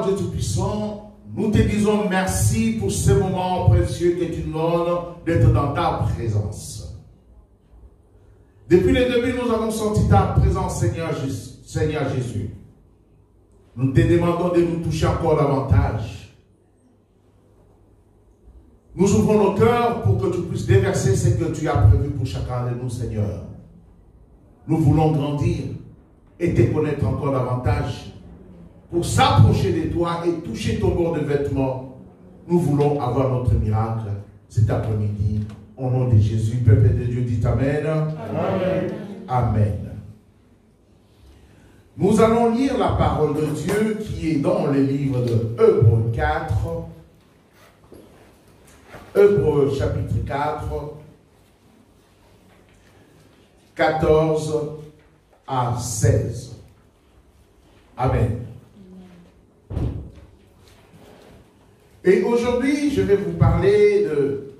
Seigneur Dieu Tout-Puissant, nous te disons merci pour ce moment précieux que tu nous donnes d'être dans ta présence. Depuis le début, nous avons senti ta présence, Seigneur Jésus. Nous te demandons de nous toucher encore davantage. Nous ouvrons nos cœurs pour que tu puisses déverser ce que tu as prévu pour chacun de nous, Seigneur. Nous voulons grandir et te connaître encore davantage. Pour s'approcher de toi et toucher ton bord de vêtements, nous voulons avoir notre miracle cet après-midi. Au nom de Jésus, peuple de Dieu, dit Amen. Amen. Amen. Nous allons lire la parole de Dieu qui est dans le livre de Hébreux 4. Hébreux chapitre 4, 14 à 16. Amen. Et aujourd'hui, je vais vous parler de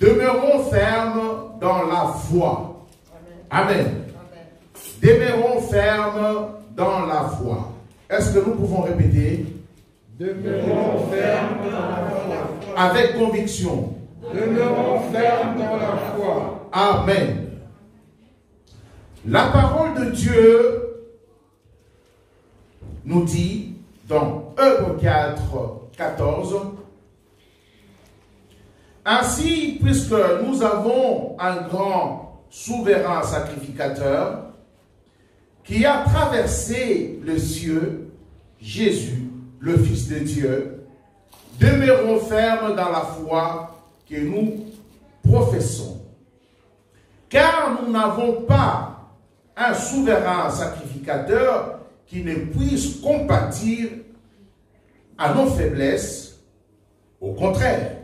demeurons fermes dans la foi. Amen. Amen. Demeurons fermes dans la foi. Est-ce que nous pouvons répéter? Demeurons fermes dans la foi. Avec conviction. Demeurons fermes dans la foi. Amen. La parole de Dieu nous dit dans Hébreux 4, 14, ainsi, puisque nous avons un grand souverain sacrificateur qui a traversé les cieux, Jésus, le Fils de Dieu, demeurons fermes dans la foi que nous professons. Car nous n'avons pas un souverain sacrificateur qui ne puisse compatir à nos faiblesses. Au contraire,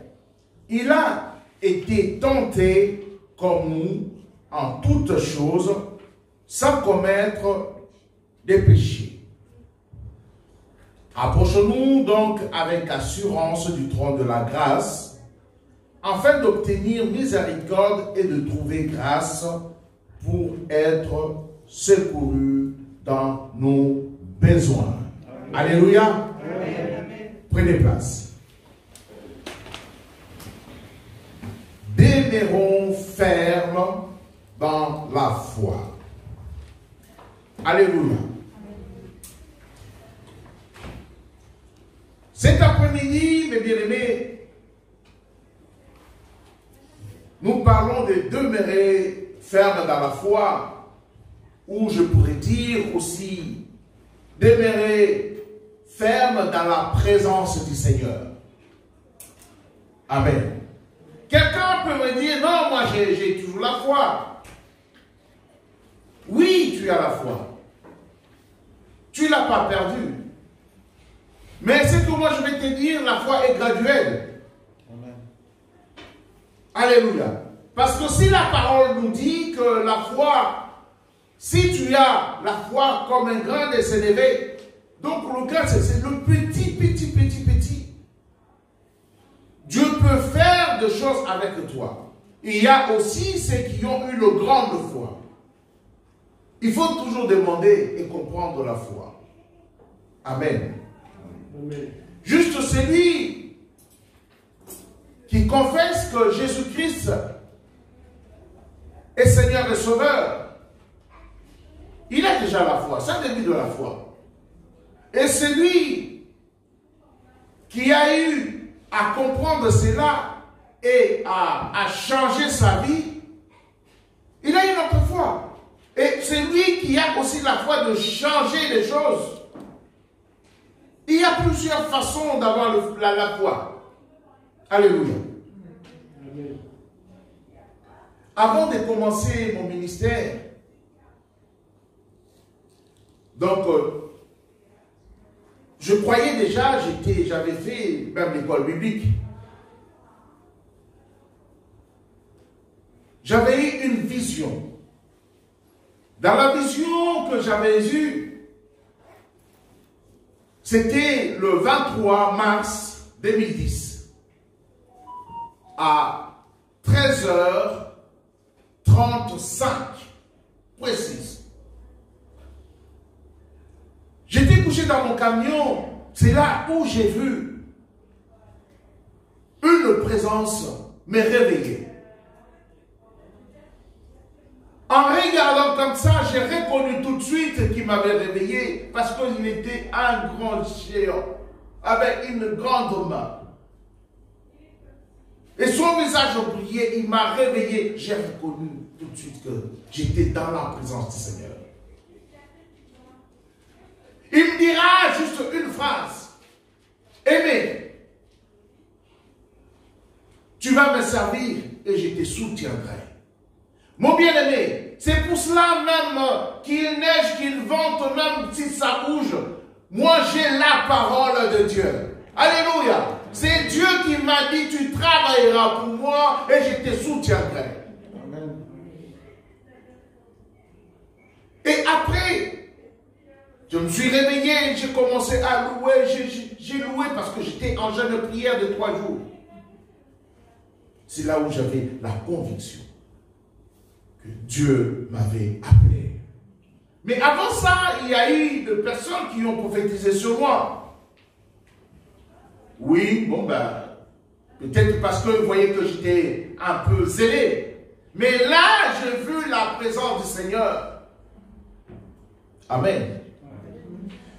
il a été tenté comme nous en toutes choses, sans commettre des péchés. Approchons-nous donc avec assurance du trône de la grâce, afin d'obtenir miséricorde et de trouver grâce pour être secourus dans nos besoins. Amen. Alléluia. Amen. Prenez place. Demeurons fermes dans la foi. Alléluia. Cet après-midi, mes bien-aimés, nous parlons de demeurer fermes dans la foi, ou je pourrais dire aussi demeurer ferme dans la présence du Seigneur. Amen. Quelqu'un peut me dire, non, moi j'ai toujours la foi. Oui, tu as la foi. Tu ne l'as pas perdue. Mais c'est que moi je vais te dire, la foi est graduelle. Amen. Alléluia. Parce que si la parole nous dit que la foi, si tu as la foi comme un grain de sénévé, donc le grain c'est le petit. Dieu peut faire des choses avec toi. Il y a aussi ceux qui ont eu le grande foi. Il faut toujours demander et comprendre la foi. Amen. Amen. Juste celui qui confesse que Jésus-Christ est Seigneur et Sauveur, il a déjà la foi. C'est le début de la foi. Et celui qui a eu à comprendre cela et à changer sa vie, il a une autre foi. Et c'est lui qui a aussi la foi de changer les choses. Il y a plusieurs façons d'avoir la foi. Alléluia. Amen. Avant de commencer mon ministère, donc, je croyais déjà, j'avais fait même l'école biblique. J'avais eu une vision. Dans la vision que j'avais eue, c'était le 23 mars 2010 à 13h35 précise. J'étais couché dans mon camion c'est là où j'ai vu une présence me réveiller. En regardant comme ça, j'ai reconnu tout de suite qu'il m'avait réveillé parce qu'il était un grand géant avec une grande main. Et son visage brillait, il m'a réveillé. J'ai reconnu tout de suite que j'étais dans la présence du Seigneur. Il me dira juste une phrase. Aimé, tu vas me servir et je te soutiendrai. Mon bien-aimé, c'est pour cela même qu'il neige, qu'il vente, même si ça bouge. Moi, j'ai la parole de Dieu. Alléluia. C'est Dieu qui m'a dit, tu travailleras pour moi et je te soutiendrai. Amen. Et après, je me suis réveillé, j'ai commencé à louer, j'ai loué parce que j'étais en jeûne de prière de 3 jours. C'est là où j'avais la conviction que Dieu m'avait appelé. Mais avant ça, il y a eu des personnes qui ont prophétisé sur moi. Oui, bon ben, peut-être parce que vous voyez que j'étais un peu zélé. Mais là, j'ai vu la présence du Seigneur. Amen.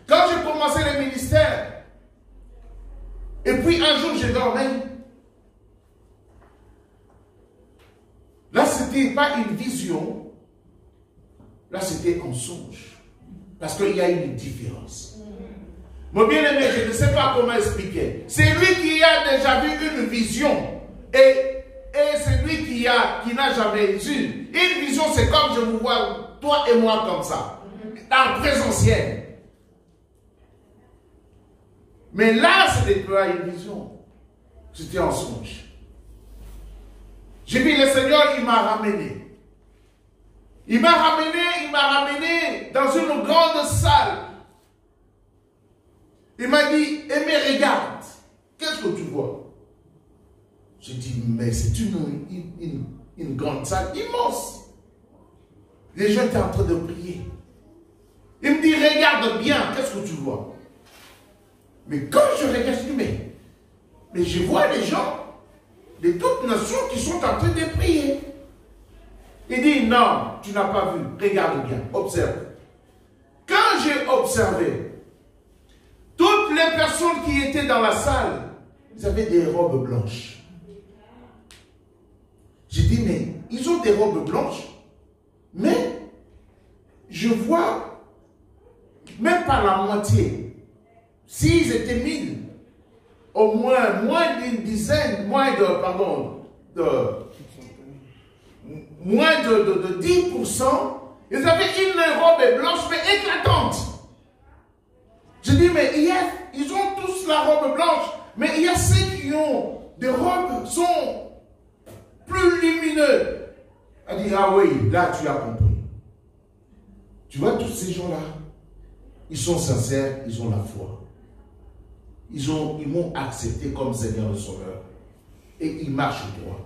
Quand j'ai commencé le ministère, et puis un jour je dormais, là c'était pas une vision, là c'était un songe. Parce qu'il y a une différence. Mon bien-aimé, je ne sais pas comment expliquer. C'est lui qui a déjà vu une vision. Et c'est lui qui n'a jamais eu. Une vision, c'est comme je vous vois, toi et moi, comme ça. En présentiel. Mais là, ce n'était pas une vision. C'était un songe. J'ai vu le Seigneur, il m'a ramené. Il m'a ramené dans une grande salle. Il m'a dit, mais regarde, qu'est-ce que tu vois? J'ai dit, mais c'est une grande salle immense. Les gens étaient en train de prier. Il me dit, regarde bien, qu'est-ce que tu vois? Mais quand je regarde, je dis, mais je vois les gens de toutes nations qui sont en train de prier. Il dit, non, tu n'as pas vu, regarde bien, observe. Quand j'ai observé, toutes les personnes qui étaient dans la salle, ils avaient des robes blanches. J'ai dit, mais ils ont des robes blanches, mais je vois même pas la moitié. S'ils étaient 1000, au moins d'une dizaine, moins de 10%, ils avaient une robe blanche, mais éclatante. Je dis, mais ils ont tous la robe blanche, mais il y a ceux qui ont des robes sont plus lumineux. Elle dit, ah oui, là tu as compris. Tu vois, tous ces gens-là, ils sont sincères, ils ont la foi. Ils m'ont accepté comme Seigneur et Sauveur. Et ils marchent droit.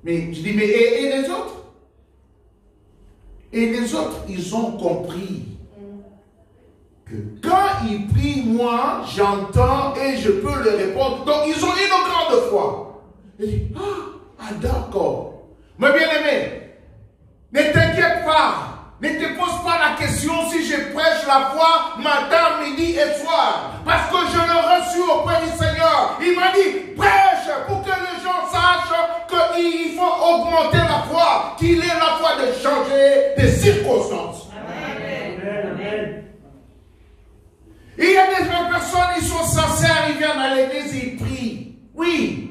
Mais je dis, mais et les autres? Et les autres, ils ont compris que quand ils prient, moi, j'entends et je peux leur répondre. Donc, ils ont une grande foi. Je dis, ah d'accord. Mais bien aimé, ne t'inquiète pas. Ne te pose pas la question si je prêche la foi matin, midi et soir. Parce que je l'ai reçu auprès du Seigneur. Il m'a dit, prêche pour que les gens sachent qu'il faut augmenter la foi, qu'il est la foi de changer des circonstances. Amen. Il y a des personnes, ils sont sincères, ils viennent à l'église, ils prient. Oui.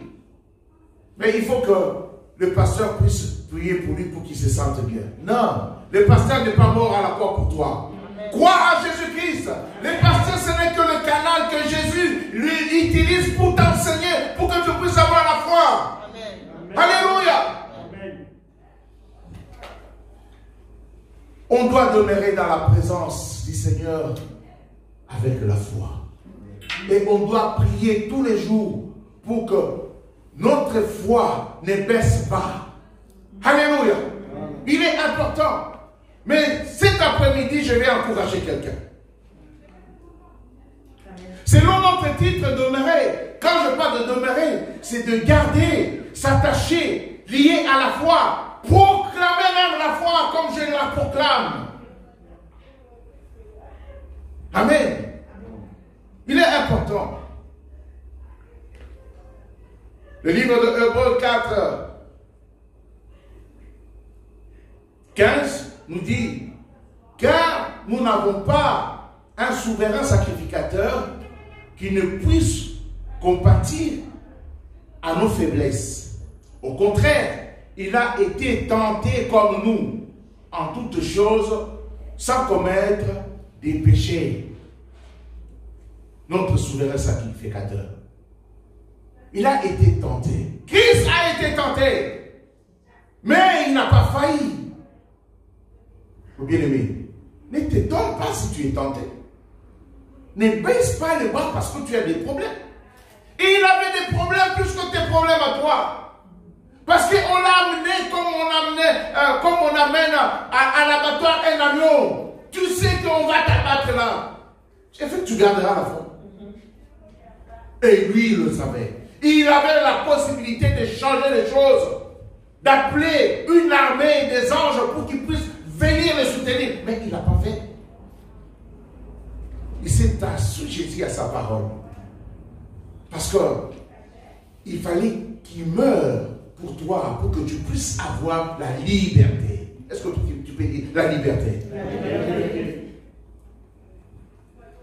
Mais il faut que le pasteur puisse prier pour lui pour qu'il se sente bien. Non. Le pasteur n'est pas mort à la croix pour toi. Crois à Jésus-Christ. Le pasteur, ce n'est que le canal que Jésus lui utilise pour t'enseigner, pour que tu puisses avoir la foi. Amen. Alléluia. Amen. On doit demeurer dans la présence du Seigneur avec la foi. Et on doit prier tous les jours pour que notre foi ne baisse pas. Alléluia. Il est important. Mais cet après-midi, je vais encourager quelqu'un. Selon notre titre, demeurer. Quand je parle de demeurer, c'est de garder, s'attacher, lié à la foi, proclamer même la foi comme je la proclame. Amen. Il est important. Le livre de Hébreux 4, 15 nous dit, car nous n'avons pas un souverain sacrificateur qui ne puisse compatir à nos faiblesses. Au contraire, il a été tenté comme nous, en toutes choses, sans commettre des péchés. Notre souverain sacrificateur. Il a été tenté. Christ a été tenté. Mais il n'a pas failli. Bien-aimé, ne t'étonne pas si tu es tenté. Ne baisse pas les bras parce que tu as des problèmes. Et il avait des problèmes plus que tes problèmes à toi. Parce qu'on l'a amené comme on amène à l'abattoir un agneau. Tu sais qu'on va t'abattre là. Et fait que tu garderas la foi. Et lui, il le savait. Il avait la possibilité de changer les choses. D'appeler une armée des anges pour qu'ils puissent venir le soutenir. Mais il n'a pas fait. Il s'est assujetti à sa parole. Parce qu'il fallait qu'il meure pour toi, pour que tu puisses avoir la liberté. Est-ce que tu peux dire la liberté? La liberté.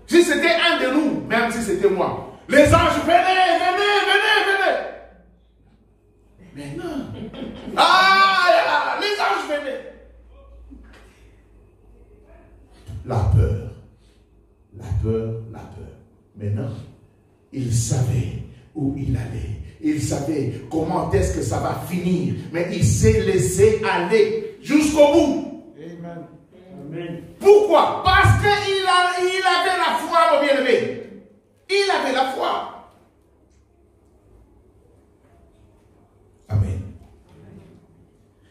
Si c'était un de nous, même si c'était moi, les anges, venez, venez, venez, venez. Mais non. Ah, les anges, venez. La peur. La peur, la peur. Mais non. Il savait où il allait. Il savait comment est-ce que ça va finir. Mais il s'est laissé aller jusqu'au bout. Amen. Amen. Pourquoi? Parce qu'il avait la foi, mon bien-aimé. Il avait la foi. Amen.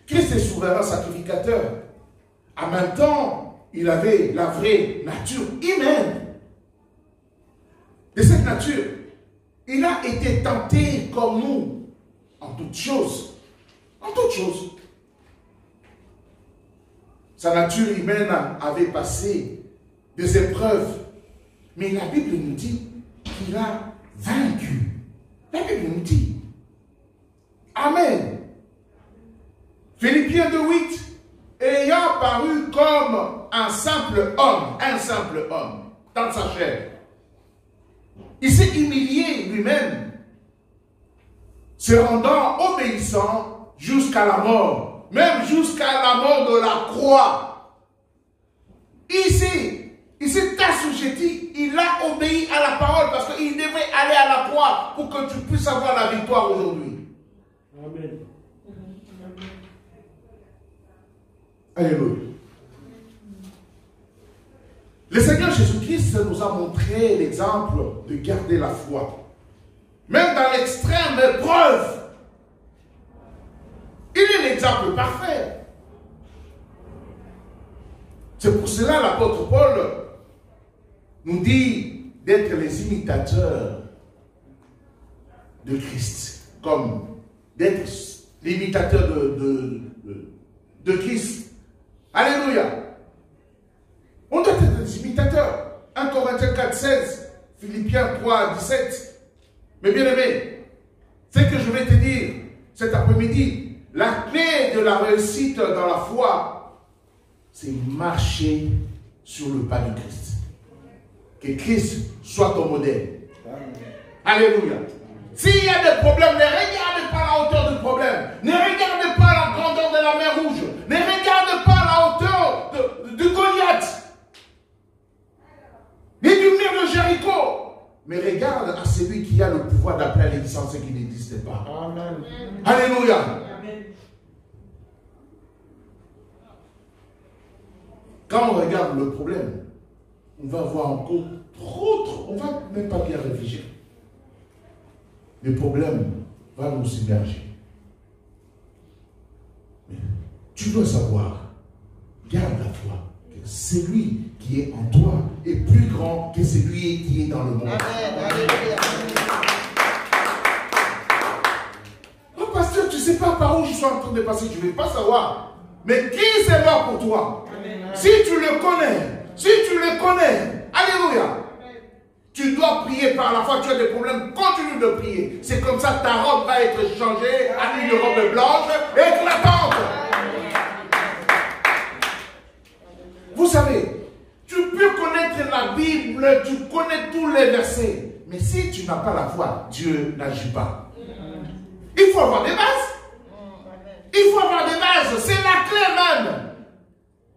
Christ est souverain sacrificateur. En même temps, il avait la vraie nature humaine. De cette nature, il a été tenté comme nous, en toutes choses. En toutes choses. Sa nature humaine avait passé des épreuves. Mais la Bible nous dit qu'il a vaincu. La Bible nous dit. Amen. Philippiens 2:8. Ayant paru comme un simple homme dans sa chair. Il s'est humilié lui-même, se rendant obéissant jusqu'à la mort, même jusqu'à la mort de la croix. Il s'est assujetti, il a obéi à la parole parce qu'il devait aller à la croix pour que tu puisses avoir la victoire aujourd'hui. Amen. Alléluia. Le Seigneur Jésus-Christ nous a montré l'exemple de garder la foi. Même dans l'extrême épreuve. Il est l'exemple parfait. C'est pour cela l'apôtre Paul nous dit d'être les imitateurs de Christ. Comme d'être l'imitateur de Christ. Alléluia. On doit être des imitateurs. 1 Corinthiens 4:16, Philippiens 3:17. Mais bien aimé, ce que je vais te dire cet après-midi, la clé de la réussite dans la foi, c'est marcher sur le pas du Christ. Que Christ soit ton modèle. Alléluia. S'il y a des problèmes, ne regarde pas la hauteur du problème. Ne regarde pas la grandeur de la mer Rouge. Ne regarde pas la hauteur de Goliath. Ni du mur de Jéricho. Mais regarde à celui qui a le pouvoir d'appeler à l'existence qui n'existe pas. Amen. Alléluia. Amen. Quand on regarde le problème, on va voir encore trop. On ne va même pas bien réfléchir. Le problème va nous submerger. Mais tu dois savoir, garde la foi, que celui qui qui est en toi est plus grand que celui qui est dans le monde. Oh pasteur, tu ne sais pas par où je suis en train de passer, je ne vais pas savoir. Mais qui c'est mort pour toi? Si tu le connais, alléluia. Tu dois prier par la foi, tu as des problèmes, continue de prier. C'est comme ça que ta robe va être changée à une robe blanche éclatante. Vous savez, tu peux connaître la Bible, tu connais tous les versets, mais si tu n'as pas la foi, Dieu n'agit pas. Il faut avoir des bases. Il faut avoir des bases, c'est la clé même.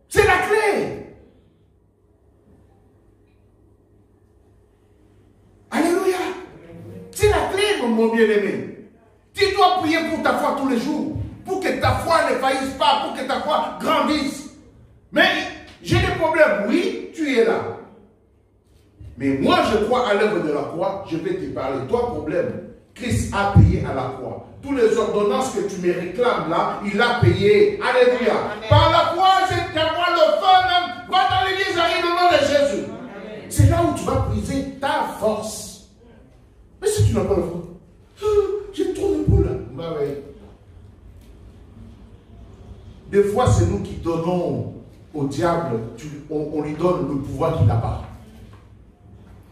C'est la clé. Alléluia. C'est la clé, mon bien-aimé. Tu dois prier pour ta foi tous les jours, pour que ta foi ne faillisse pas, pour que ta foi grandisse. Mais j'ai des problèmes, oui, tu es là. Mais moi, je crois à l'œuvre de la croix, je vais te parler. Toi, problème, Christ a payé à la croix. Toutes les ordonnances que tu me réclames là, il a payé. Alléluia. Amen. Par la croix, je t'envoie le feu même. Quand dans l'église arrive au nom de Jésus. C'est là où tu vas briser ta force. Mais si tu n'as pas la foi, j'ai trop de boulot là. Bah oui. Des fois, c'est nous qui donnons au diable, on lui donne le pouvoir qu'il n'a pas.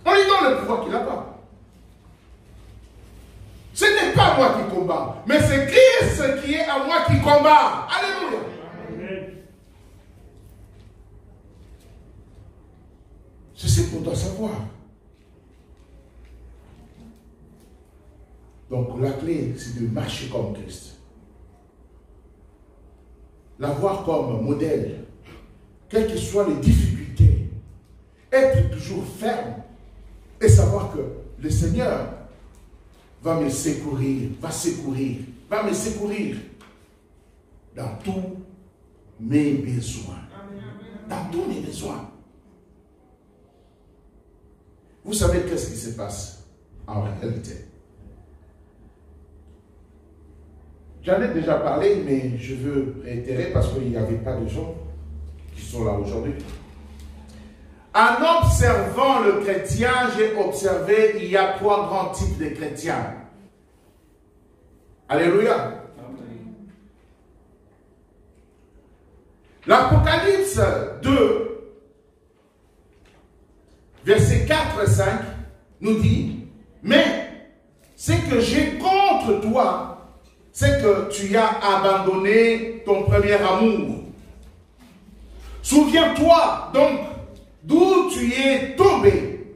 On lui donne le pouvoir qu'il n'a pas. Ce n'est pas moi qui combat, mais c'est Christ qui est à moi qui combat. Alléluia. Amen. C'est ce qu'on doit savoir. Donc la clé, c'est de marcher comme Christ. L'avoir comme modèle, quelles que soient les difficultés, être toujours ferme et savoir que le Seigneur va me secourir, va me secourir dans tous mes besoins. Dans tous mes besoins. Vous savez qu'est-ce qui se passe en réalité? J'en ai déjà parlé, mais je veux réitérer parce qu'il n'y avait pas de gens qui sont là aujourd'hui. En observant le chrétien, j'ai observé il y a 3 grands types de chrétiens. Alléluia. L'Apocalypse 2, versets 4 et 5, nous dit, mais ce que j'ai contre toi, c'est que tu as abandonné ton premier amour. Souviens-toi donc d'où tu es tombé.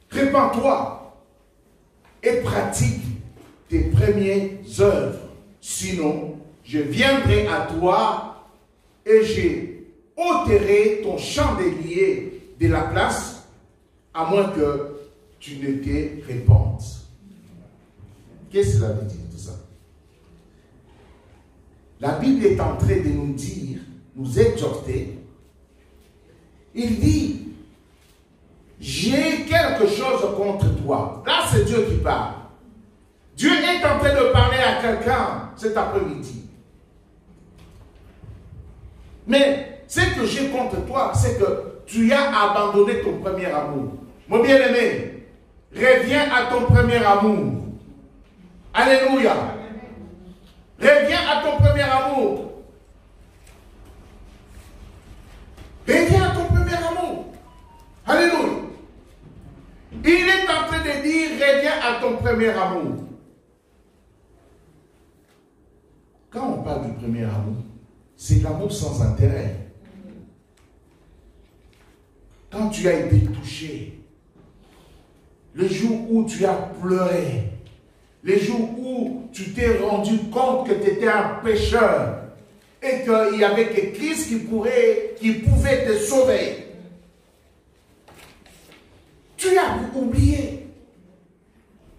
Répands-toi et pratique tes premières œuvres. Sinon, je viendrai à toi et j'ai ôterai ton chandelier de la place, à moins que tu ne te répandes. Qu'est-ce que cela veut dire tout ça? La Bible est en train de nous dire, nous exhorter. Il dit, j'ai quelque chose contre toi. Là, c'est Dieu qui parle. Dieu est en train de parler à quelqu'un cet après-midi. Mais ce que j'ai contre toi, c'est que tu as abandonné ton premier amour. Mon bien-aimé, reviens à ton premier amour. Alléluia. Reviens à ton premier amour. Reviens à ton premier amour. Alléluia. Il est en train de dire, reviens à ton premier amour. Quand on parle du premier amour, c'est l'amour sans intérêt. Quand tu as été touché, le jour où tu as pleuré, le jour où tu t'es rendu compte que tu étais un pécheur et qu'il n'y avait que Christ qui pouvait te sauver. Tu as oublié.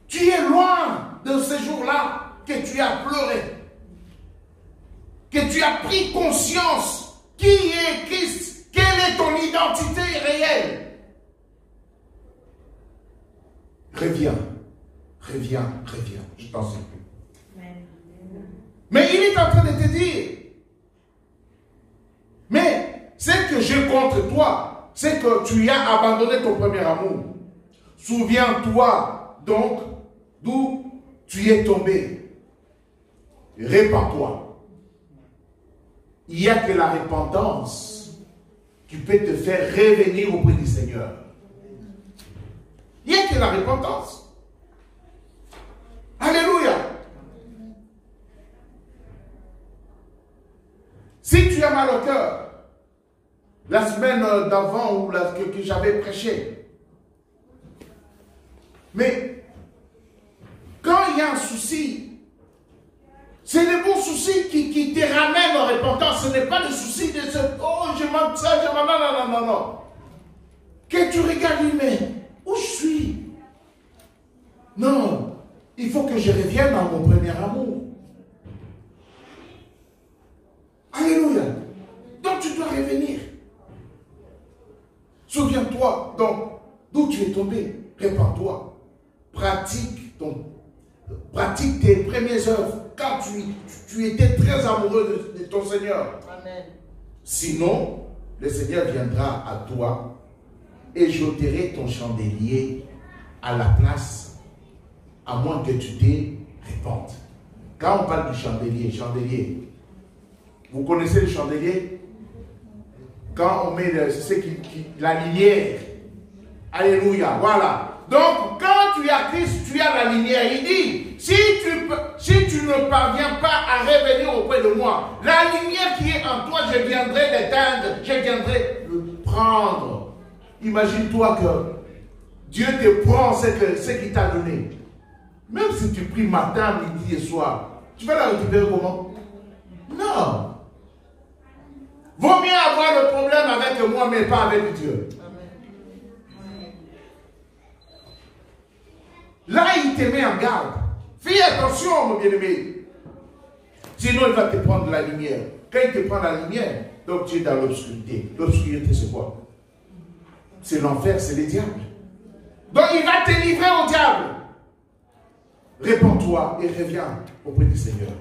Tu es loin de ce jour-là que tu as pleuré. Que tu as pris conscience qui est Christ, quelle est ton identité réelle. Reviens, je t'en supplie. Mais il est en train de te dire, mais ce que j'ai contre toi, c'est que tu as abandonné ton premier amour. Souviens-toi donc d'où tu es tombé. Répands-toi. Il n'y a que la repentance qui peut te faire revenir auprès du Seigneur. Il n'y a que la repentance. Alléluia. Si tu as mal au cœur, la semaine d'avant ou que j'avais prêché, mais quand il y a un souci, c'est les bons soucis qui te ramènent en repentance. Ce n'est pas le souci de ce « Oh, je manque ça, je manque... » Non, non. Que tu regardes, mais où je suis? Non, il faut que je revienne à mon premier amour. Alléluia. Donc tu dois revenir. Souviens-toi donc d'où tu es tombé. Répands-toi. Pratique tes premières œuvres quand tu étais très amoureux de ton Seigneur. Amen. Sinon, le Seigneur viendra à toi et j'ôterai ton chandelier à la place, à moins que tu te répandes. Quand on parle du chandelier, vous connaissez le chandelier? Quand on met la lumière, alléluia, voilà. Donc, quand tu as Christ, tu as la lumière. Il dit, si tu ne parviens pas à revenir auprès de moi, la lumière qui est en toi, je viendrai l'éteindre, je viendrai le prendre. Imagine-toi que Dieu te prend ce qu'il t'a donné. Même si tu pries matin, midi et soir, tu vas la récupérer comment? Non. Vaut mieux avoir le problème avec moi, mais pas avec Dieu. Là, il te met en garde. Fais attention, mon bien-aimé. Sinon, il va te prendre la lumière. Quand il te prend la lumière, donc tu es dans l'obscurité. L'obscurité, c'est quoi? C'est l'enfer, c'est le diable. Donc, il va te livrer au diable. Répands-toi et reviens auprès du Seigneur.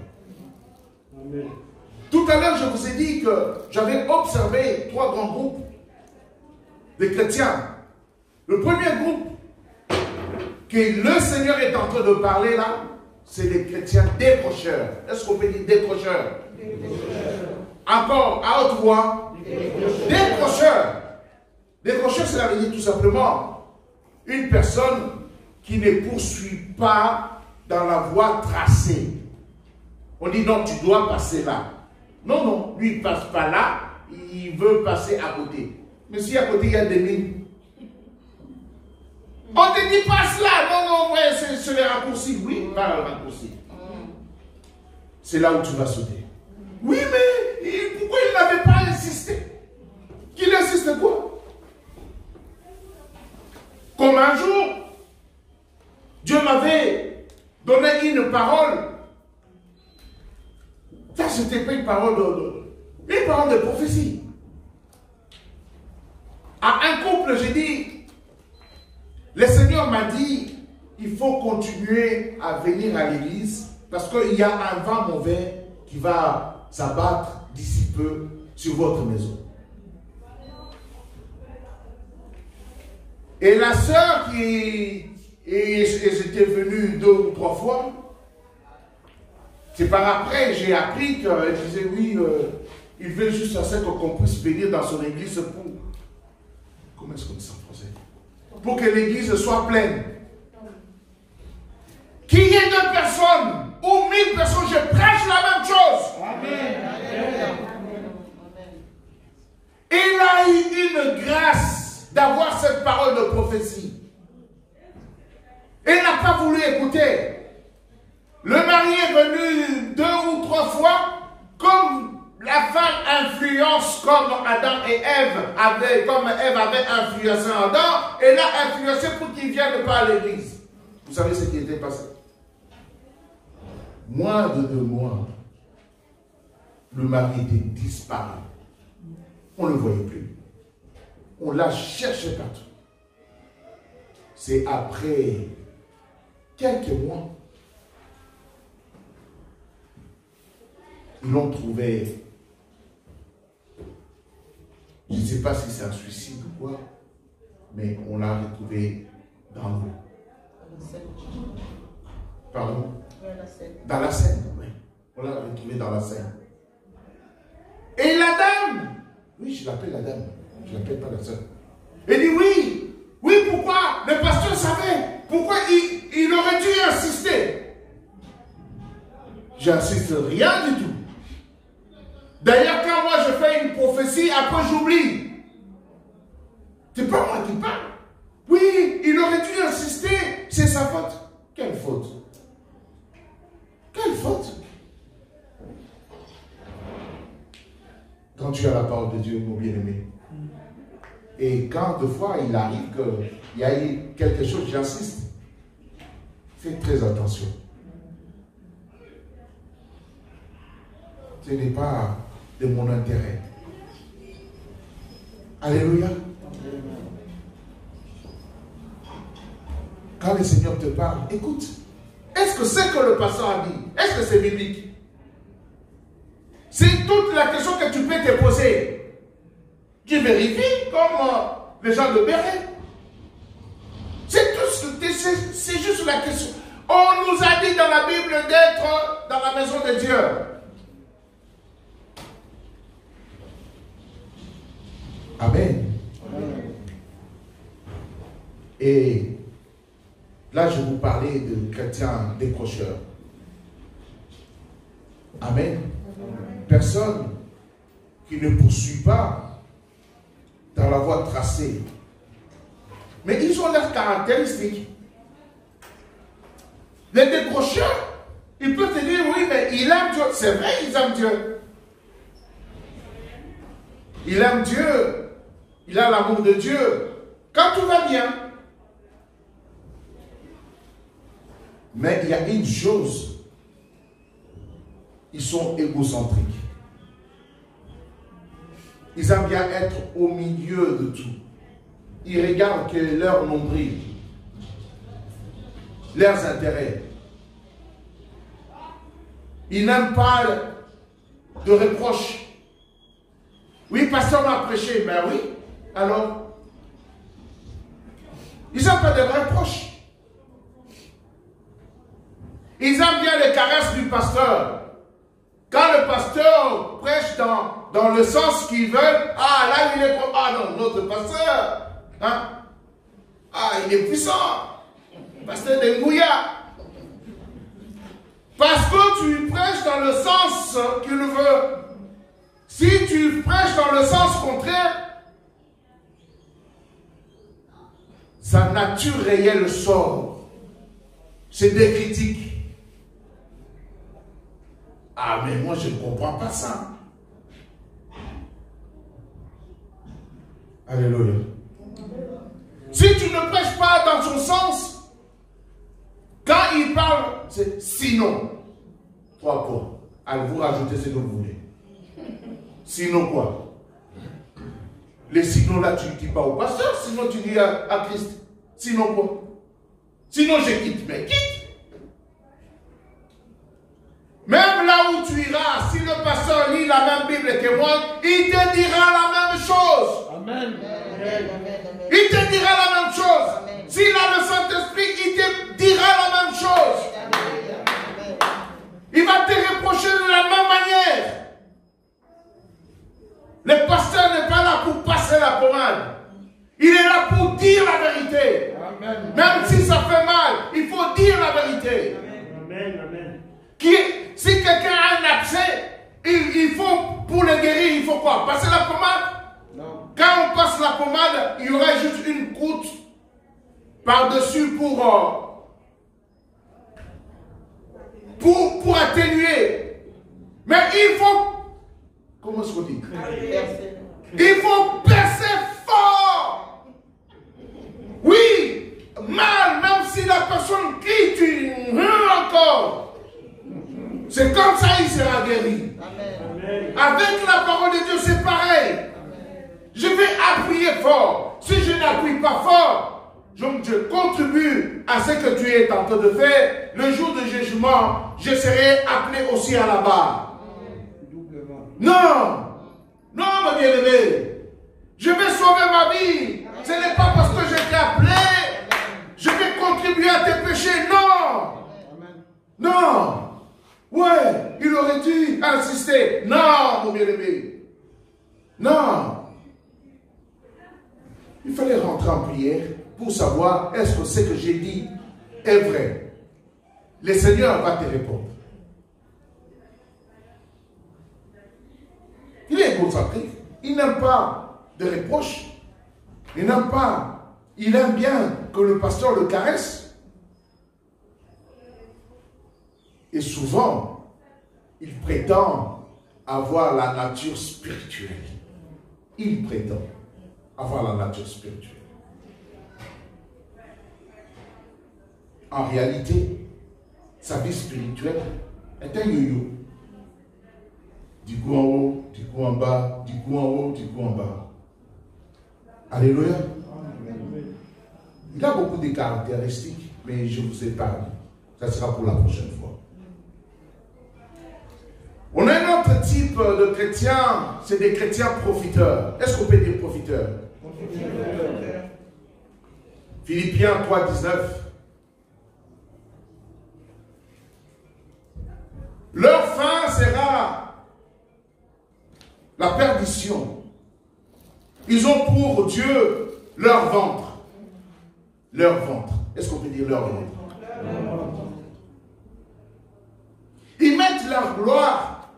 Amen. Tout à l'heure, je vous ai dit que j'avais observé 3 grands groupes de chrétiens. Le premier groupe que le Seigneur est en train de parler là, c'est les chrétiens décrocheurs. Est-ce qu'on peut dire décrocheurs? Encore, à haute voix. Décrocheurs. Décrocheur, cela veut dire tout simplement une personne qui ne poursuit pas dans la voie tracée. On dit non, tu dois passer là. Non, non, lui il ne passe pas là, il veut passer à côté. Mais si à côté il y a des mines, on te dit passe là. Non, non, ouais, c'est le raccourci. Oui, pas le raccourci. C'est là où tu vas sauter. Oui, mais pourquoi il n'avait pas insisté? Qu'il insiste quoi? Comme un jour, Dieu m'avait donné une parole. Ça, c'était pas une parole de prophétie. À un couple, j'ai dit, le Seigneur m'a dit, il faut continuer à venir à l'église parce qu'il y a un vent mauvais qui va s'abattre d'ici peu sur votre maison. Et la sœur qui était venue 2 ou 3 fois, c'est par après j'ai appris qu'elle disait oui, il veut juste à ce qu'on puisse venir dans son église pour... Comment est-ce qu'on dit ça en français? Pour que l'église soit pleine. Qu'il y ait 2 personnes ou 1000 personnes, je prêche la même chose. Amen. Il a eu une grâce d'avoir cette parole de prophétie. Il n'a pas voulu écouter. Le mari est venu 2 ou 3 fois, comme la femme influence comme Adam et Ève comme Ève avait influencé Adam, et l'a influencé pour qu'il vienne pas à l'église. Vous savez ce qui était passé? Moins de 2 mois, le mari était disparu. On ne le voyait plus. On l'a cherché partout. C'est après quelques mois, ils l'ont trouvé Je ne sais pas si c'est un suicide ou quoi, mais on l'a retrouvé dans l'eau. Pardon? Dans la Seine, oui. On l'a retrouvé dans la Seine. Et la dame, oui, je l'appelle la dame, je ne l'appelle pas la sœur. Elle dit oui, oui, pourquoi? Le pasteur savait, pourquoi il aurait dû insister? J'insiste rien du tout. D'ailleurs, quand moi je fais une prophétie, après j'oublie. C'est pas moi qui parle. Oui, il aurait dû insister, c'est sa faute. Quelle faute? Quelle faute? Quand tu as la parole de Dieu, mon bien-aimé. Et quand deux fois il arrive qu'il y a eu quelque chose, j'insiste. Faites très attention. Ce n'est pas de mon intérêt. Alléluia. Quand le Seigneur te parle, écoute. Est-ce que ce que le pasteur a dit, est-ce que c'est biblique? C'est toute la question que tu peux te poser. Tu vérifies comme les gens de Béret. C'est tout ce que c'est juste la question. On nous a dit dans la Bible d'être dans la maison de Dieu. Amen. Amen. Et là, je vous parlais de chrétiens décrocheurs. Amen. Personne qui ne poursuit pas dans la voie tracée. Mais ils ont leurs caractéristiques. Les décrocheurs, ils peuvent te dire, oui, mais il aime Dieu. C'est vrai, ils aiment Dieu. Il aime Dieu. Il a l'amour de Dieu. Quand tout va bien. Mais il y a une chose. Ils sont égocentriques. Ils aiment bien être au milieu de tout. Ils regardent que leur nombril, leurs intérêts. Ils n'aiment pas de reproches. Oui, pasteur m'a prêché. Ben oui. Alors, ils n'ont pas de reproches. Ils aiment bien les caresses du pasteur. Quand le pasteur prêche dans le sens qu'ils veulent, ah là il est... Ah non, notre pasteur, hein? Ah il est puissant. Pasteur de Ngouya. Parce que tu prêches dans le sens qu'il veut. Si tu prêches dans le sens contraire, sa nature réelle sort. C'est des critiques. Ah, mais moi, je ne comprends pas ça. Alléluia. Si tu ne prêches pas dans son sens, quand il parle, c'est sinon. 3 points. Allez, vous rajoutez ce que vous voulez. Sinon quoi? Les sinon là, tu ne dis pas au pasteur, sinon tu dis à Christ. Sinon quoi? Sinon je quitte, mais quitte. Même là où tu iras, si le pasteur lit la même Bible que moi, il te dira la même chose. Amen. Il te dira la même chose. S'il a le Saint-Esprit, il te dira la même chose. Il va te reprocher de la même manière. Le pasteur n'est pas là pour passer la pommade. Il est là pour dire la vérité. Amen. Même si ça fait mal, il faut dire la vérité. Amen. Amen. Si quelqu'un a un abcès, il faut, pour le guérir, il faut quoi? Passer la pommade? Non. Quand on passe la pommade, il y aura juste une croûte par-dessus pour atténuer. Mais il faut, comment est-ce qu'on dit? Il faut percer fort. Oui, mal, même si la personne crie, tu hurles encore. C'est comme ça il sera guéri. Amen. Avec la parole de Dieu, c'est pareil. Amen. Je vais appuyer fort. Si je n'appuie pas fort, je contribue à ce que tu es en train de faire. Le jour du jugement, je serai appelé aussi à la barre. Non, non, mon bien-aimé. Je vais sauver ma vie. Ce n'est pas parce que je t'ai appelé. Je vais contribuer à tes péchés. Non. Non. Ouais, il aurait dû insister. Non, mon bien-aimé. Non. Il fallait rentrer en prière pour savoir est-ce que ce que j'ai dit est vrai. Le Seigneur va te répondre. Il est égocentrique. Il n'aime pas de reproches. Il n'aime pas. Il aime bien que le pasteur le caresse. Et souvent, il prétend avoir la nature spirituelle. Il prétend avoir la nature spirituelle. En réalité, sa vie spirituelle est un yo-yo. Du coup en haut, du coup en bas, du coup en haut, du coup en bas. Alléluia. Il a beaucoup de caractéristiques, mais je vous épargne. Ça sera pour la prochaine fois. On a un autre type de chrétiens, c'est des chrétiens profiteurs. Est-ce qu'on peut dire profiteurs? Philippiens 3, 19. Leur fin sera la perdition. Ils ont pour Dieu leur ventre. Leur ventre. Est-ce qu'on peut dire leur ventre? Ils mettent leur gloire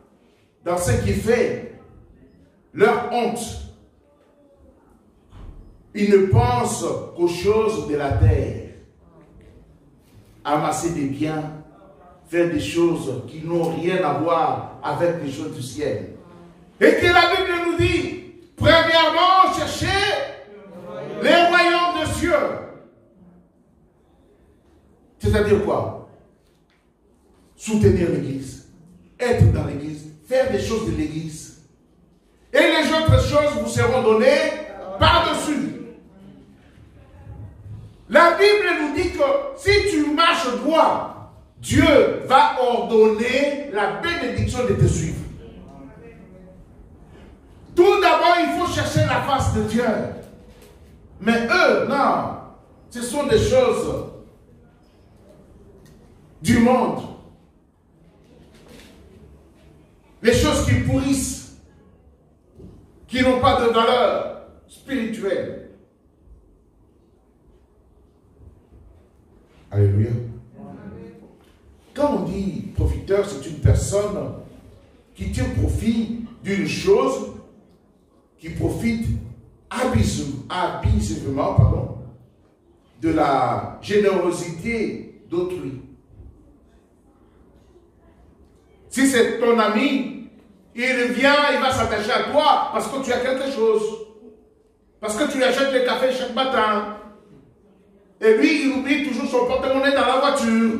dans ce qui fait leur honte. Ils ne pensent qu'aux choses de la terre. Amasser des biens, faire des choses qui n'ont rien à voir avec les choses du ciel. Et que la Bible nous dit, premièrement, cherchez les royaumes des cieux. C'est-à-dire quoi? Soutenir l'église, être dans l'église, faire des choses de l'église. Et les autres choses vous seront données par-dessus. La Bible nous dit que si tu marches droit, Dieu va ordonner la bénédiction de te suivre. Tout d'abord, il faut chercher la face de Dieu. Mais eux, non. Ce sont des choses du monde. Les choses qui pourrissent, qui n'ont pas de valeur spirituelle. Alléluia. Quand on dit profiteur, c'est une personne qui tire profit d'une chose, qui profite abusivement, de la générosité d'autrui. Si c'est ton ami, il vient, il va s'attacher à toi parce que tu as quelque chose. Parce que tu lui achètes le café chaque matin. Et lui, il oublie toujours son porte-monnaie dans la voiture.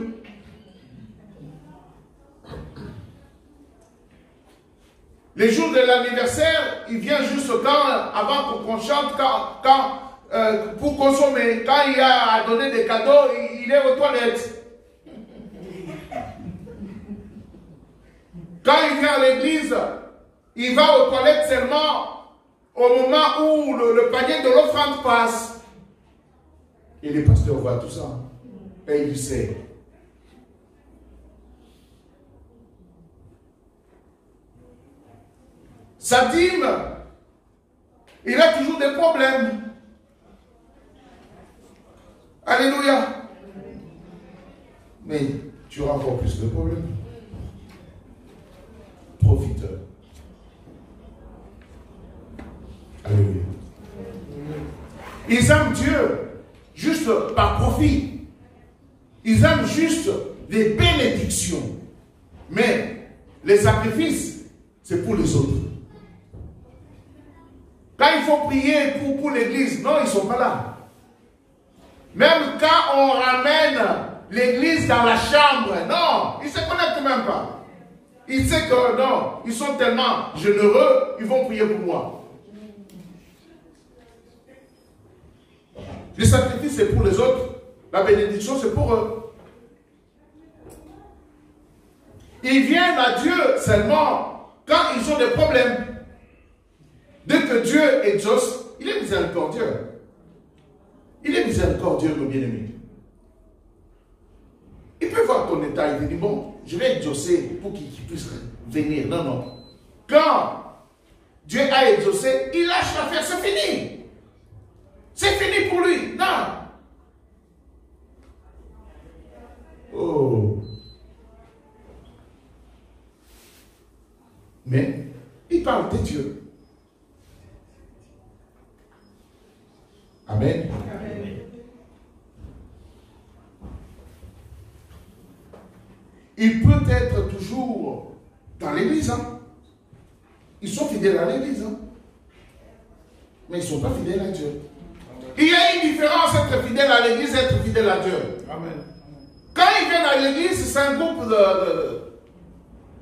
Les jours de l'anniversaire, il vient juste avant qu'on chante, pour consommer. Quand il a donné des cadeaux, il est aux toilettes. Quand il vient à l'église, il va aux toilettes seulement au moment où le panier de l'offrande passe. Et les pasteurs voient tout ça. Et ils savent. Sa dîme, il a toujours des problèmes. Alléluia. Mais tu auras encore plus de problèmes. Profiteur. Alléluia. Ils aiment Dieu juste par profit. Ils aiment juste des bénédictions. Mais les sacrifices, c'est pour les autres. Quand il faut prier pour l'église, non, ils ne sont pas là. Même quand on ramène l'église dans la chambre, non, ils ne se connectent même pas. Ils savent que non, ils sont tellement généreux, ils vont prier pour moi. Le sacrifice, c'est pour les autres. La bénédiction, c'est pour eux. Ils viennent à Dieu seulement quand ils ont des problèmes. Dès que Dieu exauce, il est miséricordieux. Il est miséricordieux, mon bien-aimé. Il peut voir ton état, il te dit, bon, je vais exaucer pour qu'il puisse venir. Non, non. Quand Dieu a exaucé, il lâche l'affaire, c'est fini. C'est fini pour lui. Non. Oh. Mais il parle de Dieu. Amen. Amen. Il peut être toujours dans l'église. Hein. Ils sont fidèles à l'église. Hein. Mais ils ne sont pas fidèles à Dieu. Il y a une différence entre fidèle à l'église et être fidèle à Dieu. Amen. Quand ils viennent à l'église, c'est un groupe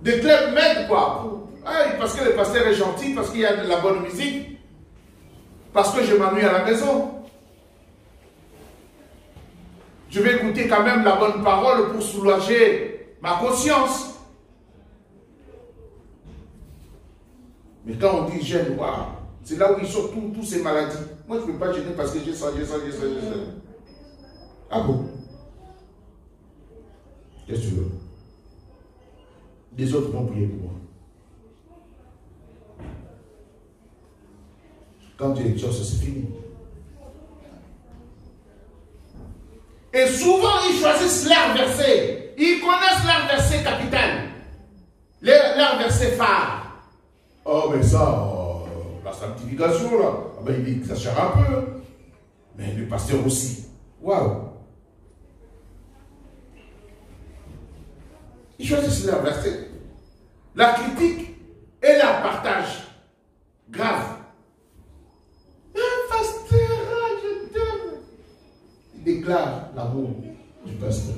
de club med, quoi. Parce que le pasteur est gentil, parce qu'il y a de la bonne musique, parce que je m'ennuie à la maison. Je vais écouter quand même la bonne parole pour soulager ma conscience. Mais quand on dit jeûne, wow, c'est là où ils sortent toutes ces maladies. Moi, je ne peux pas jeûner parce que j'ai ça. Ah bon? Qu'est-ce que tu veux? Les autres vont prier pour moi. Quand tu exauces, c'est fini. Et souvent, ils choisissent leur verset. Ils connaissent leur verset capital. Leur verset phare. Oh, mais ça, la sanctification, là, ben, il exagère un peu. Mais le pasteur aussi. Waouh! Ils choisissent leur verset. La critique et la partage. Grave. Pasteur, je t'aime. Il déclare l'amour du pasteur.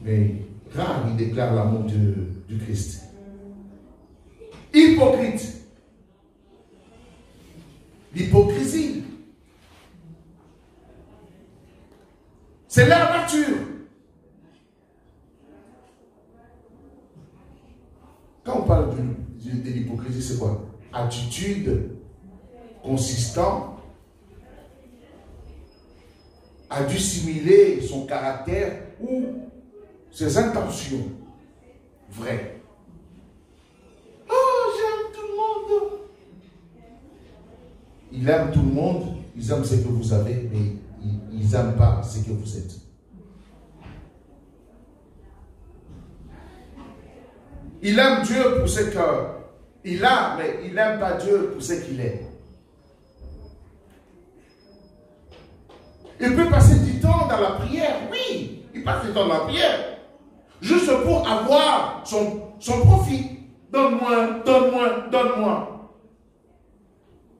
Mais rare, il déclare l'amour du Christ. Hypocrite. L'hypocrisie. C'est leur nature. Quand on parle de l'hypocrisie, c'est quoi? Attitude consistant à dissimuler son caractère ou ses intentions vraies. Oh, j'aime tout le monde. Il aime tout le monde, ils aiment ce que vous avez, mais ils n'aiment pas ce que vous êtes. Il aime Dieu pour ce qu'il a, mais il n'aime pas Dieu pour ce qu'il est. Il peut passer du temps dans la prière, oui, il passe du temps dans la prière, juste pour avoir son profit. Donne-moi, donne-moi, donne-moi.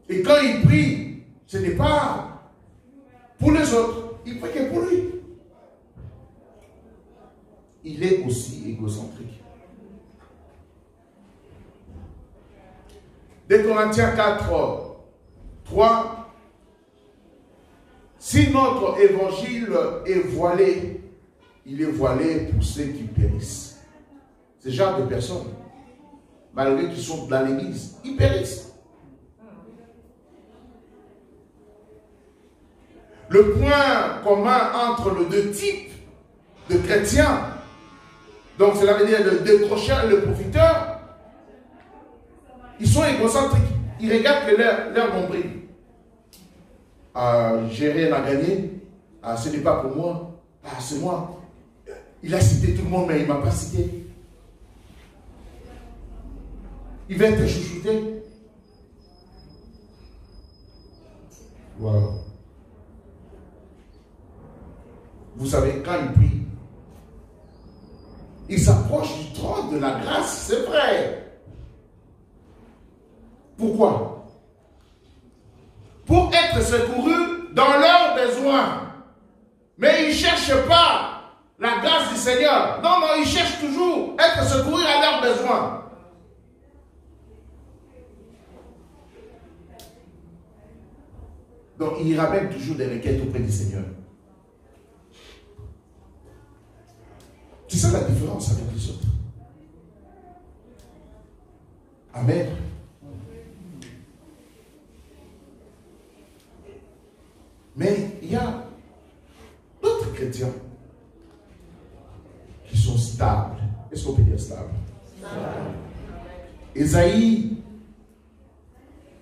Et quand il prie, ce n'est pas pour les autres, il prie que pour lui. Il est aussi égocentrique. 2 Corinthiens 4, 3. Si notre évangile est voilé, il est voilé pour ceux qui périssent. Ce genre de personnes, malgré qu'ils sont dans l'église, ils périssent. Le point commun entre les deux types de chrétiens, donc cela veut dire le décrocheur et le profiteur, ils sont égocentriques. Ils regardent que leur nombril. J'ai rien à gagner. Ce n'est pas pour moi. C'est moi. Il a cité tout le monde, mais il ne m'a pas cité. Il va être chouchouté. Wow. Vous savez, quand il prie, il s'approche du trône de la grâce, c'est vrai. Pourquoi? Pour être secouru dans leurs besoins. Mais ils ne cherchent pas la grâce du Seigneur. Non, non, ils cherchent toujours être secourus à leurs besoins. Donc, ils ramènent toujours des requêtes auprès du Seigneur. C'est ça la différence avec les autres. Amen. qui sont stables. Est-ce qu'on peut dire stable? Ésaïe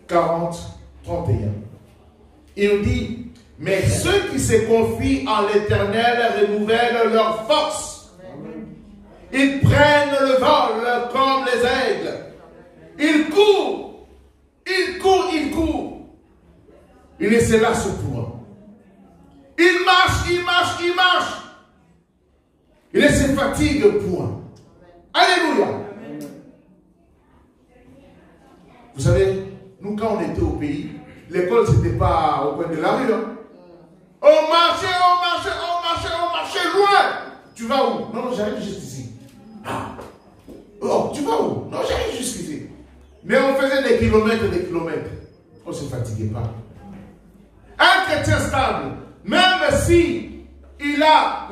40, 31. Il nous dit, mais ceux qui se confient en l'Éternel renouvellent leur force. Ils prennent le vol comme les aigles. Ils courent, ils courent, ils courent. Ils ne se lassent point. Ils marchent, ils marchent, ils marchent. Ils ne se fatiguent point. Alléluia. Vous savez, nous quand on était au pays, l'école c'était pas au coin de la rue. Hein. On marchait, on marchait, on marchait, on marchait loin. Tu vas où? Non, non, j'arrive juste ici. Ah. Oh, tu vas où? Non, j'arrive jusqu'ici. Mais on faisait des kilomètres et des kilomètres. On ne se fatiguait pas. Un chrétien stable, même si il a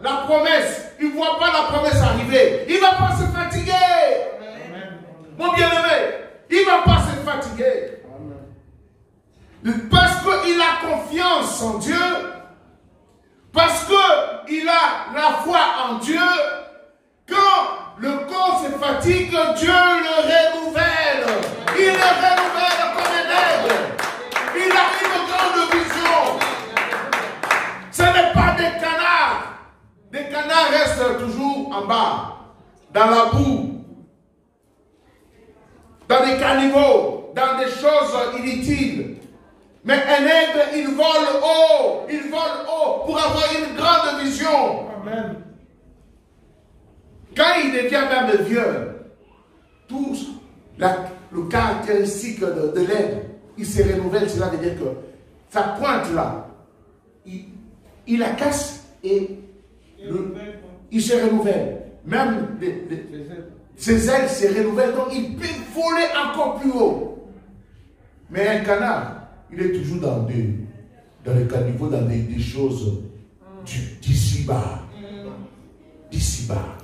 la promesse, il ne voit pas la promesse arriver, il ne va pas se fatiguer. Amen. Mon bien-aimé, il ne va pas se fatiguer. Amen. Parce qu'il a confiance en Dieu, parce qu'il a la foi en Dieu, quand le corps se fatigue, Dieu le renouvelle. Il le renouvelle comme un aigle. Il a une grande vision. Ce n'est pas des canards. Des canards restent toujours en bas, dans la boue, dans des caniveaux, dans des choses inutiles. Mais un aigle, il vole haut pour avoir une grande vision. Amen. Quand il devient même vieux, tout le caractéristique de l'aigle, il se renouvelle. Cela veut dire que sa pointe là, il la casse et il se renouvelle. Même ses ailes se renouvellent, donc il peut voler encore plus haut. Mais un canard, il est toujours dans les caniveaux, dans des choses d'ici bas. D'ici bas.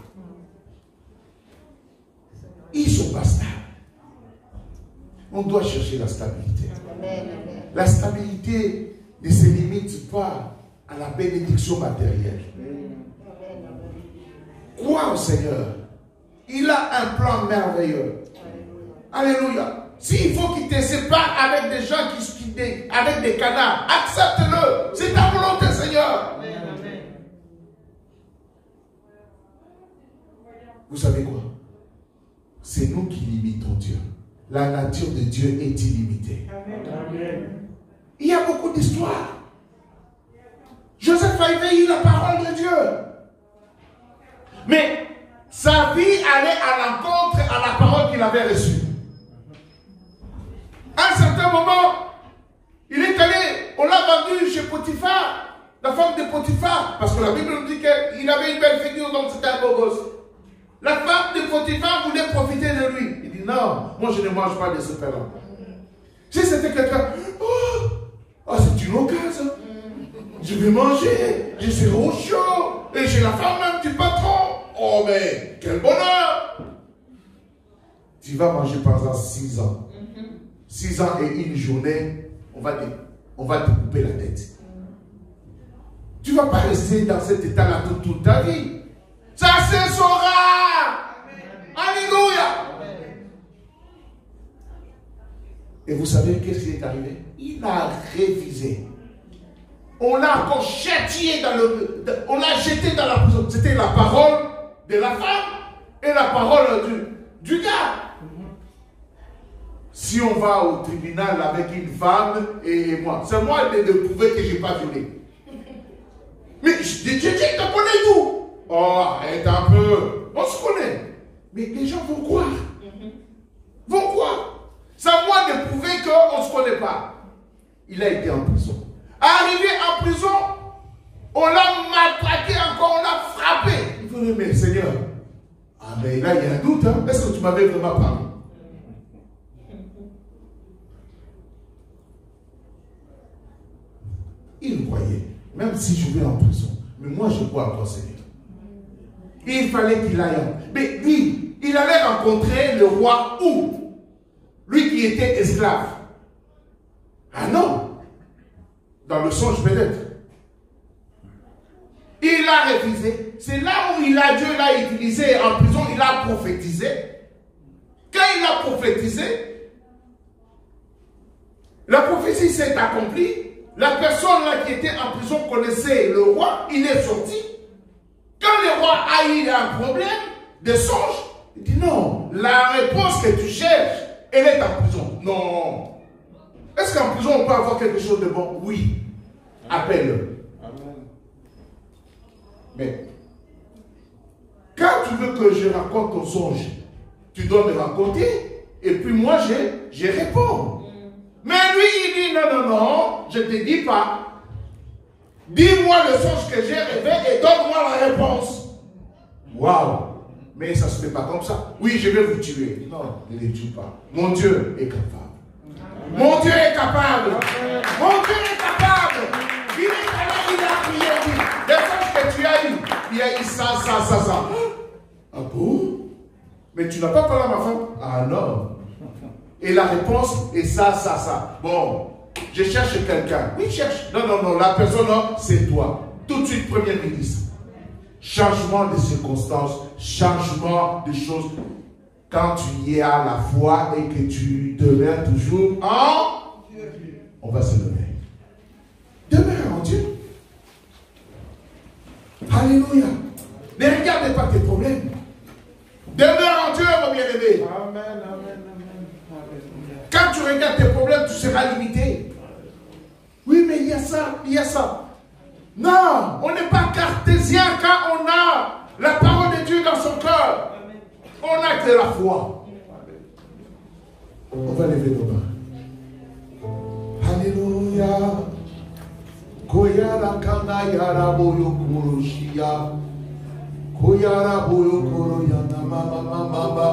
Ils ne sont pas stables. On doit chercher la stabilité. La stabilité ne se limite pas à la bénédiction matérielle. Crois au Seigneur. Il a un plan merveilleux. Alléluia. S'il faut qu'il te sépare avec des gens avec des canards, accepte-le. C'est ta volonté, Seigneur. Vous savez quoi? C'est nous qui limitons Dieu. La nature de Dieu est illimitée. Amen. Il y a beaucoup d'histoires. Joseph a éveillé la parole de Dieu. Mais sa vie allait à l'encontre à la parole qu'il avait reçue. À un certain moment, il est allé, on l'a vendu chez Potiphar, la femme de Potiphar, parce que la Bible nous dit qu'il avait une belle figure, donc c'était un beau gosse. La femme de Potiphar voulait profiter de lui. Il dit non, moi je ne mange pas de ce pain-là. Si c'était quelqu'un, c'est une occasion. Je vais manger, je serai au chaud, et j'ai la femme même du patron. Oh mais, quel bonheur! Tu vas manger pendant 6 ans. 6 ans et une journée, on va te couper la tête. Tu ne vas pas rester dans cet état-là toute ta vie. Ça se saura. Alléluia. Et vous savez qu'est-ce qui est arrivé? Il a révisé. On l'a encore châtié on l'a jeté dans la prison. C'était la parole de la femme et la parole du gars. Si on va au tribunal avec une femme et moi, c'est moi de prouver que je n'ai pas violé. Mais je te connais tout. Oh, arrête un peu. On se connaît. Mais les gens vont croire. Vont croire. C'est à moi de prouver qu'on ne se connaît pas. Il a été en prison. Arrivé en prison, on l'a maltraité encore, on l'a frappé. Il faut dire, mais Seigneur, mais là il y a un doute. Hein? Est-ce que tu m'avais vraiment parlé? Il croyait, même si je vais en prison. Mais moi, je crois à toi, Seigneur. Il fallait qu'il aille. Mais lui, il allait rencontrer le roi où? Lui qui était esclave. Ah non. Dans le songe peut-être. Il a refusé. C'est là où il Dieu l'a utilisé en prison, il a prophétisé. Quand il a prophétisé, la prophétie s'est accomplie. La personne là qui était en prison connaissait le roi, il est sorti. Quand le roi a eu un problème de songe, il dit non, la réponse que tu cherches, elle est en prison. Non. Est-ce qu'en prison on peut avoir quelque chose de bon? Oui. Appelle-le. Mais quand tu veux que je raconte ton songe, tu dois me raconter et puis moi je réponds. Mais lui il dit non, non, non, je ne te dis pas. Dis-moi le songe que j'ai rêvé et donne-moi la réponse. Waouh! Mais ça ne se fait pas comme ça. Oui, je vais vous tuer. Non, ne les tue pas. Mon Dieu est capable. Mon Dieu est capable. Mon Dieu est capable. Il est allé, il a prié, oui. Les songes que tu as eu, il a eu ça. Ah bon? Mais tu n'as pas parlé à ma femme? Ah non. Et la réponse est ça. Bon, je cherche quelqu'un. Oui, cherche. Non, la personne, c'est toi. Tout de suite, premier ministre. Changement de circonstances, changement de choses. Quand tu y as la foi et que tu demeures toujours en Dieu, on va se lever. Demeure en Dieu. Alléluia. Ne regardez pas tes problèmes. Demeure en Dieu, mon bien-aimé. Amen. Quand tu regardes tes problèmes, tu seras limité. Oui, mais il y a ça. Non, on n'est pas cartésien quand on a la parole de Dieu dans son cœur. On a que la foi. On va lever nos mains. Alléluia. Koyara kana yara boyo kuroshia. Koyara boyo koro yana mama.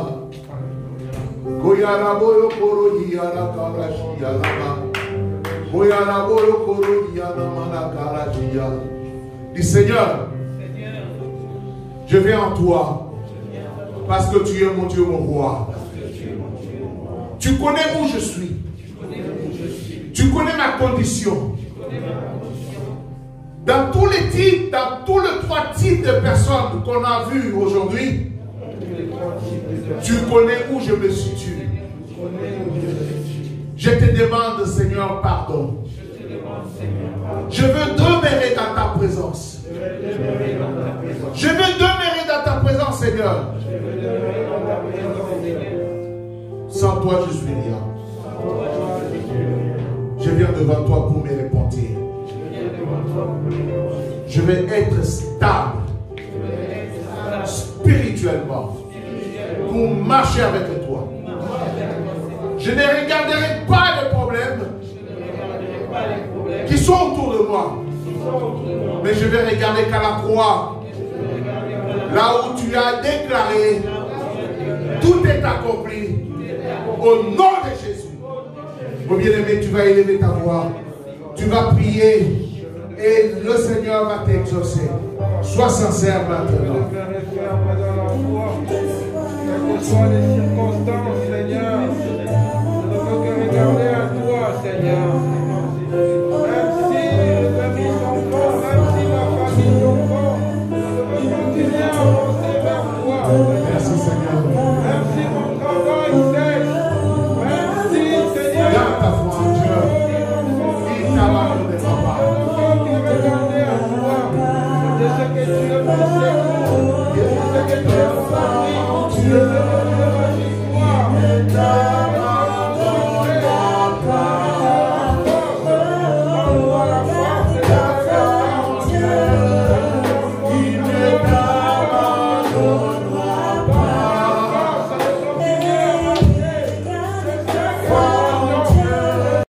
Koyara boyo koro yana karashia lama. Koyara boyo koro yana mana karashia. Dis Seigneur, je viens en toi. Parce que tu es mon Dieu, mon roi. Tu connais où je suis. Tu connais ma condition. Dans tous les types, dans tous les trois types de personnes qu'on a vues aujourd'hui, tu connais où je me situe. Je te demande, Seigneur, pardon. Je veux demeurer dans ta présence. Je veux demeurer dans ta présence, Seigneur. Sans toi, je suis rien. Je viens devant toi pour me repentir. Je vais être stable spirituellement pour marcher avec toi. Je ne regarderai pas les problèmes qui sont autour de moi, mais je vais regarder qu'à la croix, là où tu as déclaré, tout est accompli au nom de Jésus. Mon bien-aimé, tu vas élever ta voix, tu vas prier et le Seigneur va t'exaucer. Sois sincère maintenant. Quelles que soient les circonstances, Seigneur, je ne veux que regarder à toi, Seigneur. Même si les amis sont forts, même si ma famille sont forts, je veux continuer à avancer vers toi. Merci Seigneur. Même si mon travail sèche, même si, Seigneur, garde ta foi en Dieu. Il t'a parlé de papa. regarder à toi de ce que tu as pensé, de ce que tu as fait, de ce que tu as fait.